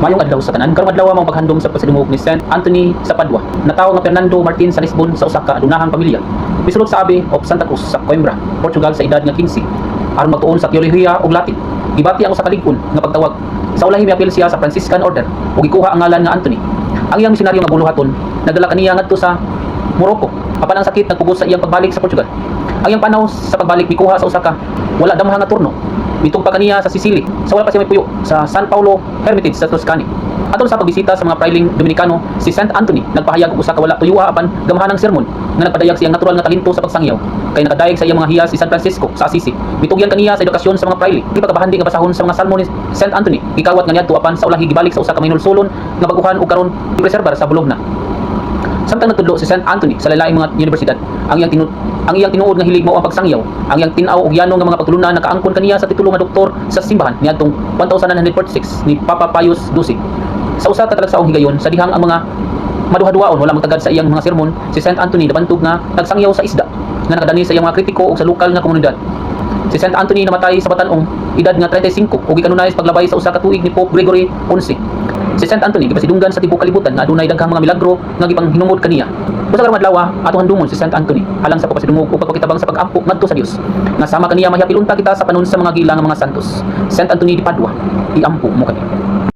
Mayong adlaw sa tanan, karong adlaw mao paghandom sa pasidungog ni Saint Anthony sa Padua. Natawo nga Fernando Martin sa Lisbon sa usa ka adunahang pamilya. Misulod sa Abbey of Santa Cruz sa Coimbra, Portugal sa edad nga 15 aron magtuon sa teolohiya ug Latin. Gibati ang usa ka lig-on nga pagtawag. Sa ulahi miapil siya sa Franciscan Order ug gikuha ang ngalan nga Anthony. Ang iyang misyonaryo nga buluhaton nagdala kaniya ngadto sa Morocco. Apan ang sakit nagpugos sa iyang pagbalik sa Portugal. Ang iyang panaw sa pagbalik mikuha sa usa ka wala damha nga turno. Mitong pa kaniya sa Sicily. Sa wala pa siya may puyo sa San Paulo Hermitage sa Tuscany. Atol sa pagbisita sa mga prailing Dominicano, si Saint Anthony nagpahayag og usa ka wala tuyuha apan gamahanang sermon nga nagpadayag sa iyang natural nga talento sa pagsangyaw. Kay nakadayeg sa iyang mga hiyas si San Francisco sa Assisi. Mitugyan kaniya sa edukasyon sa mga praile. Di pagkabahandi nga basahon sa mga salmo ni Saint Anthony. Gikawat nga niadto apan sa ulahi gibalik sa usa ka mahinulsulon nga baguhan ug karon gipreserbar sa Bologna. Samtang nagtudlo si Saint Anthony sa lalaing mga universidad, ang iyang tinuod nga hilig mao ang pagsangyaw. Ang iyang tin-aw og yano nga mga pagtulunan nakaangkon kaniya sa titulo nga doktor sa simbahan niadtong 1946 ni Papa Pius XII. Sa usa ka talagsaong higayon sa dihang ang mga maduha-duhaon wala magtagad sa iyang mga sermon, si Saint Anthony nabantog nga nagsangyaw sa isda nga nakadani sa iyang mga kritiko ug sa lokal nga komunidad. Si Saint Anthony namatay sa batan-ong edad nga 35 ug gikanunay sa paglabay sa usa ka tuig ni Pope Gregory XI. Si Saint Anthony gipasidunggan sa tibuok kalibutan nga adunay daghang mga milagro nga gipanghinungod kaniya. Usa karong adlaw ato handumon si Saint Anthony halang sa pagpasidungog ug pagpakitabang sa pag-ampo ngadto sa Dios. Nga sama kaniya mahiyapil unta kita sa panon sa mga gilang nga mga santos. Saint Anthony di Padua, iampo mo kaniya.